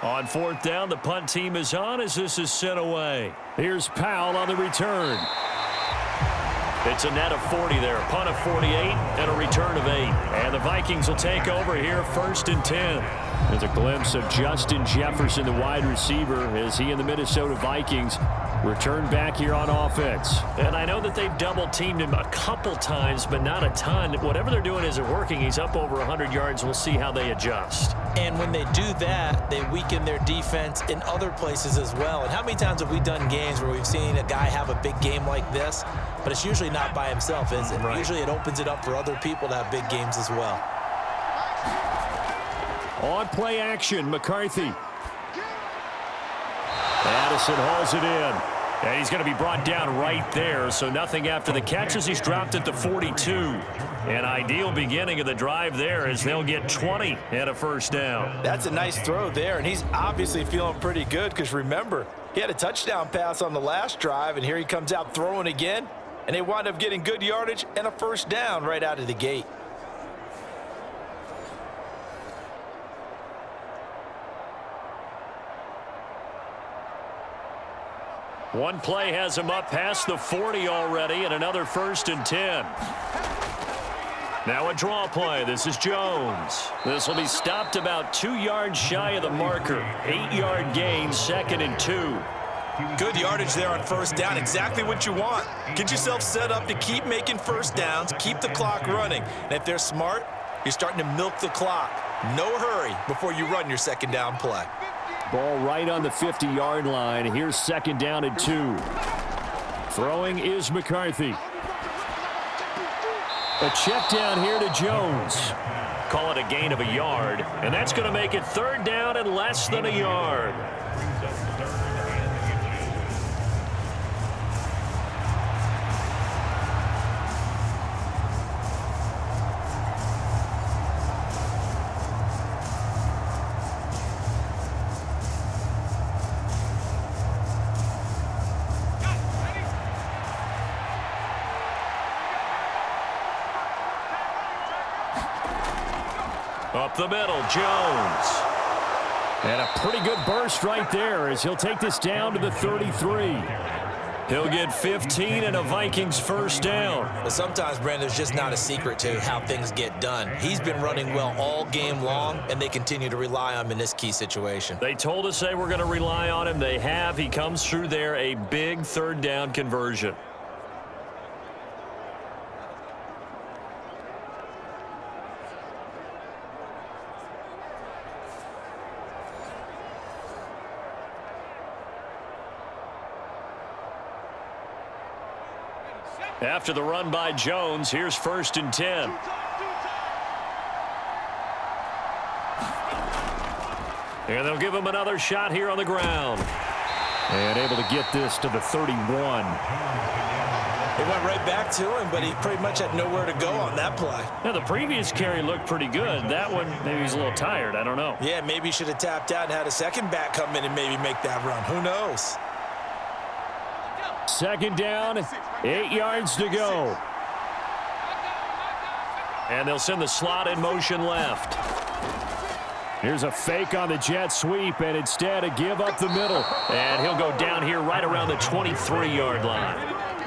[SPEAKER 2] On 4th down, the punt team is on as this is sent away. Here's Powell on the return. It's a net of 40 there, punt of 48, and a return of 8. And the Vikings will take over here 1st and 10. There's a glimpse of Justin Jefferson, the wide receiver, as he and the Minnesota Vikings return back here on offense. And I know that they've double-teamed him a couple times, but not a ton. Whatever they're doing isn't working. He's up over 100 yards. We'll see how they adjust.
[SPEAKER 3] And when they do that, they weaken their defense in other places as well. And how many times have we done games where we've seen a guy have a big game like this, but it's usually not by himself, is it?
[SPEAKER 2] Right.
[SPEAKER 3] Usually it opens it up for other people to have big games as well.
[SPEAKER 2] On play action, McCarthy. Addison hauls it in. And he's going to be brought down right there, so nothing after the catch as he's dropped at the 42. An ideal beginning of the drive there as they'll get 20 and a 1st down.
[SPEAKER 3] That's a nice throw there, and he's obviously feeling pretty good because, remember, he had a touchdown pass on the last drive, and here he comes out throwing again, and they wind up getting good yardage and a 1st down right out of the gate.
[SPEAKER 2] One play has him up past the 40 already, and another 1st and 10. Now a draw play. This is Jones. This will be stopped about 2 yards shy of the marker. 8-yard gain, 2nd and 2.
[SPEAKER 3] Good yardage there on 1st down. Exactly what you want. Get yourself set up to keep making 1st downs, keep the clock running. And if they're smart, you're starting to milk the clock. No hurry before you run your 2nd down play.
[SPEAKER 2] Ball right on the 50-yard line. Here's 2nd down and 2. Throwing is McCarthy. A check down here to Jones. Call it a gain of a yard, and that's going to make it 3rd down and less than a yard. Up the middle, Jones. And a pretty good burst right there as he'll take this down to the 33. He'll get 15 and a Vikings 1st down.
[SPEAKER 3] Well, sometimes, Brandon, there's just not a secret to how things get done. He's been running well all game long, and they continue to rely on him in this key situation.
[SPEAKER 2] They told us they were going to rely on him. They have. He comes through there, a big 3rd down conversion. After the run by Jones, here's 1st and 10. And they'll give him another shot here on the ground. And able to get this to the 31.
[SPEAKER 3] They went right back to him, but he pretty much had nowhere to go on that play.
[SPEAKER 2] Now, the previous carry looked pretty good. That one, maybe he's a little tired. I don't know.
[SPEAKER 3] Yeah, maybe he should have tapped out and had a second back come in and maybe make that run. Who knows?
[SPEAKER 2] 2nd down, 8 yards to go. And they'll send the slot in motion left. Here's a fake on the jet sweep, and instead a give up the middle. And he'll go down here right around the 23-yard line.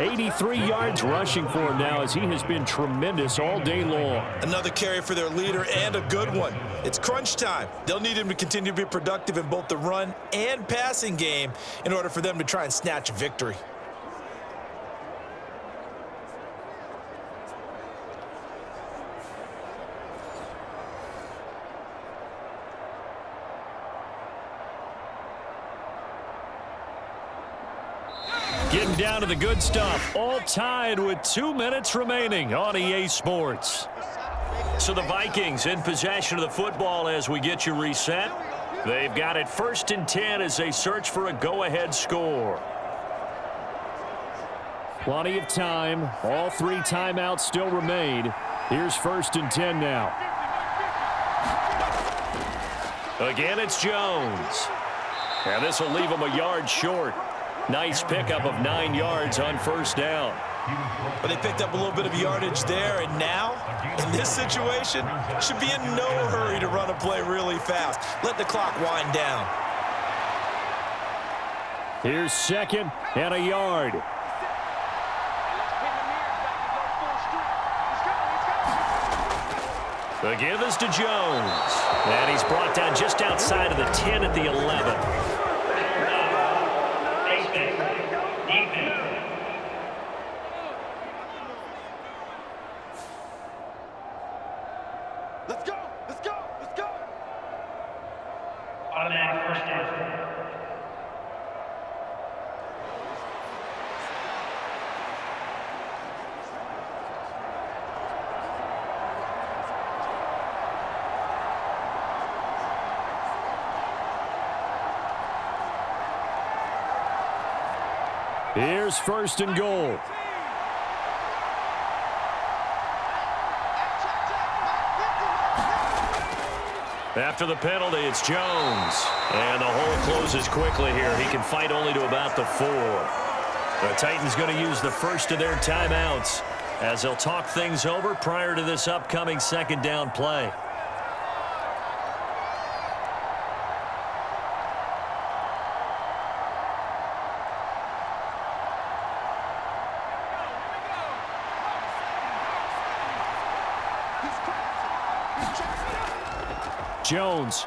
[SPEAKER 2] 83 yards rushing for him now as he has been tremendous all day long.
[SPEAKER 3] Another carry for their leader and a good one. It's crunch time. They'll need him to continue to be productive in both the run and passing game in order for them to try and snatch a victory.
[SPEAKER 2] Getting down to the good stuff, all tied with 2 minutes remaining on EA Sports. So the Vikings in possession of the football as we get you reset. They've got it 1st and 10 as they search for a go-ahead score. Plenty of time. All 3 timeouts still remain. Here's 1st and 10 now. Again, it's Jones. And this will leave him a yard short. Nice pickup of 9 yards on 1st down.
[SPEAKER 3] But they picked up a little bit of yardage there, and now, in this situation, should be in no hurry to run a play really fast. Let the clock wind down.
[SPEAKER 2] Here's 2nd and a yard. The give is to Jones. And he's brought down just outside of the 10 at the 11. Here's 1st and goal. After the penalty, it's Jones. And the hole closes quickly here. He can fight only to about the 4. The Titans going to use the first of their timeouts as they'll talk things over prior to this upcoming 2nd down play. Jones.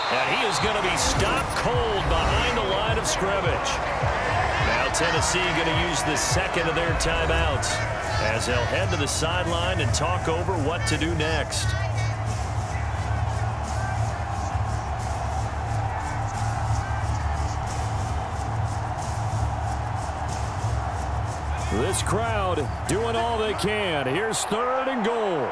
[SPEAKER 2] And he is going to be stopped cold behind the line of scrimmage. Now Tennessee going to use the 2nd of their timeouts as they'll head to the sideline and talk over what to do next. This crowd doing all they can. Here's 3rd and goal.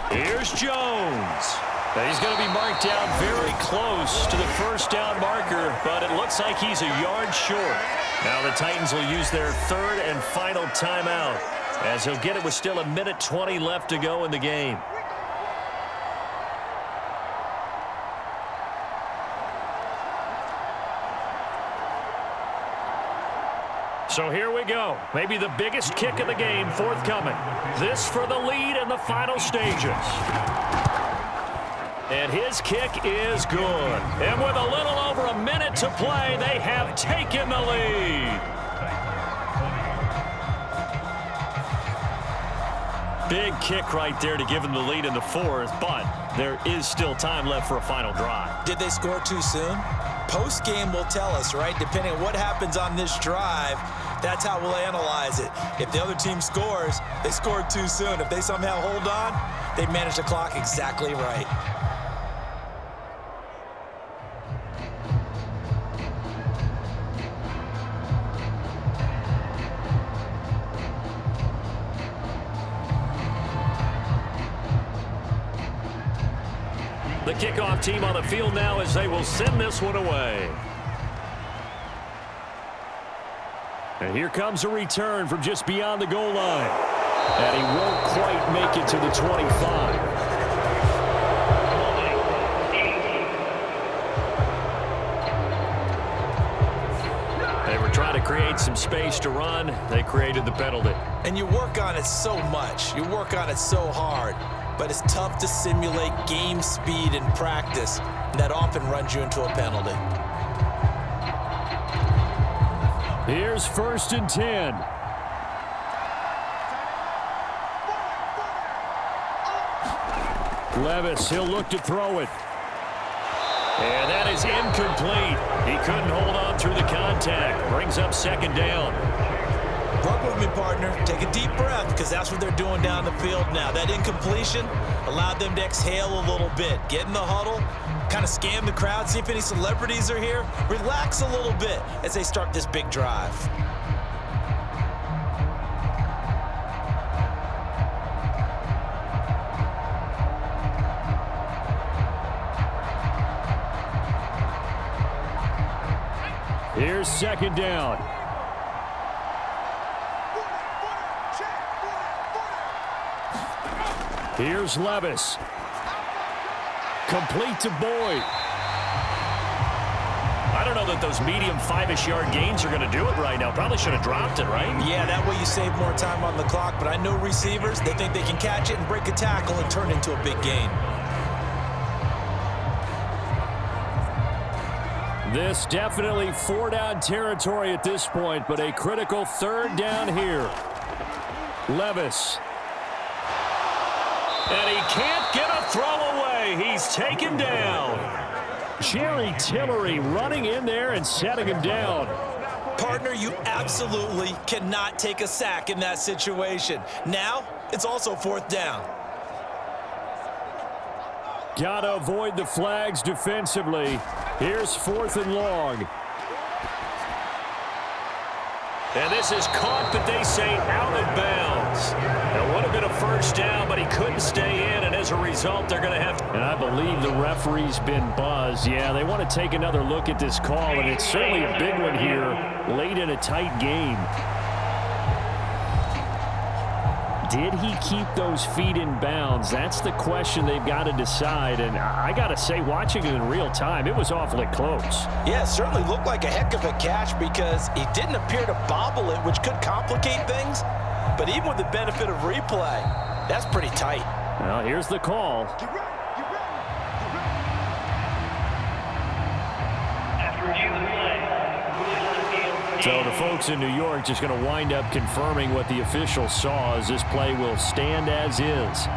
[SPEAKER 2] Here's Jones. He's going to be marked down very close to the 1st down marker, but it looks like he's a yard short. Now the Titans will use their 3rd and final timeout as he'll get it with still 1:20 left to go in the game. So here we go. Maybe the biggest kick of the game forthcoming. This for the lead in the final stages. And his kick is good. And with a little over a minute to play, they have taken the lead. Big kick right there to give them the lead in the 4th, but there is still time left for a final drive.
[SPEAKER 3] Did they score too soon? Post-game will tell us, right? Depending on what happens on this drive, that's how we'll analyze it. If the other team scores, they scored too soon. If they somehow hold on, they manage the clock exactly right.
[SPEAKER 2] The kickoff team on the field now as they will send this one away. And here comes a return from just beyond the goal line. And he won't quite make it to the 25. They were trying to create some space to run. They created the penalty.
[SPEAKER 3] And you work on it so much. You work on it so hard. But it's tough to simulate game speed in practice. That often runs you into a penalty.
[SPEAKER 2] Here's 1st and 10. Levis, he'll look to throw it. And that is incomplete. He couldn't hold on through the contact. Brings up 2nd down.
[SPEAKER 3] Work with me, partner. Take a deep breath, because that's what they're doing down the field now. That incompletion allowed them to exhale a little bit. Get in the huddle, kind of scan the crowd, see if any celebrities are here. Relax a little bit as they start this big drive.
[SPEAKER 2] Here's 2nd down. Here's Levis. Complete to Boyd. I don't know that those medium 5-ish yard gains are going to do it right now. Probably should have dropped it, right?
[SPEAKER 3] Yeah, that way you save more time on the clock. But I know receivers, they think they can catch it and break a tackle and turn into a big gain.
[SPEAKER 2] This definitely 4-down territory at this point, but a critical 3rd down here. Levis. And he can't get a throw away. He's taken down. Jerry Tillery running in there and setting him down.
[SPEAKER 3] Partner, you absolutely cannot take a sack in that situation. Now, it's also 4th down.
[SPEAKER 2] Gotta avoid the flags defensively. Here's 4th and long. And this is caught, but they say out of bounds. It would have been a 1st down, but he couldn't stay in, and as a result, they're going to have to. And I believe the referee's been buzzed. Yeah, they want to take another look at this call, and it's certainly a big one here late in a tight game. Did he keep those feet in bounds? That's the question they've got to decide. And I got to say, watching it in real time, it was awfully close.
[SPEAKER 3] Yeah, it certainly looked like a heck of a catch because he didn't appear to bobble it, which could complicate things. But even with the benefit of replay, that's pretty tight.
[SPEAKER 2] Well, here's the call. So the folks in New York just going to wind up confirming what the official saw, as this play will stand as is.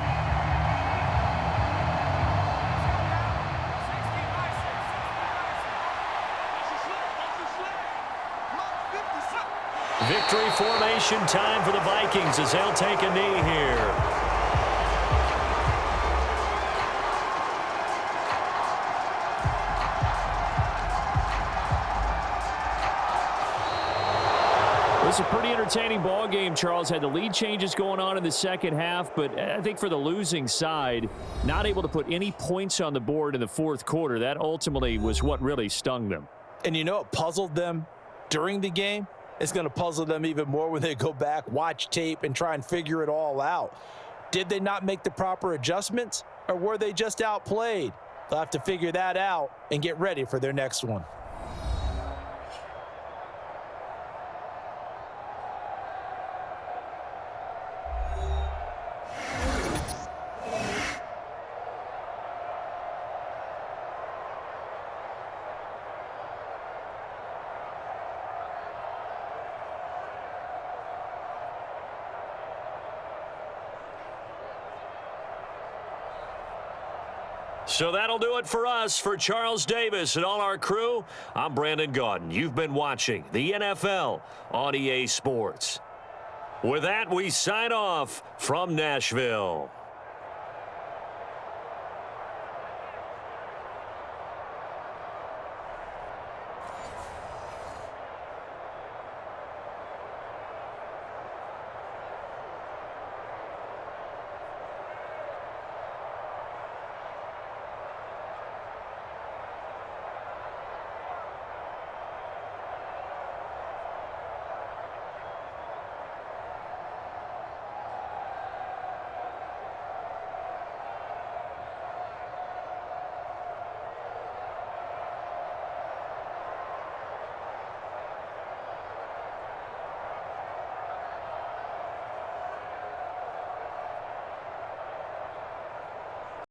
[SPEAKER 2] Victory formation time for the Vikings as they'll take a knee here. It's a pretty entertaining ball game. Charles had the lead changes going on in the 2nd half, but I think for the losing side, not able to put any points on the board in the 4th quarter, that ultimately was what really stung them.
[SPEAKER 3] And you know what puzzled them during the game? It's going to puzzle them even more when they go back, watch tape, and try and figure it all out. Did they not make the proper adjustments, or were they just outplayed? They'll have to figure that out and get ready for their next one.
[SPEAKER 2] So that'll do it for us. For Charles Davis and all our crew, I'm Brandon Gaudin. You've been watching the NFL on EA Sports. With that, we sign off from Nashville.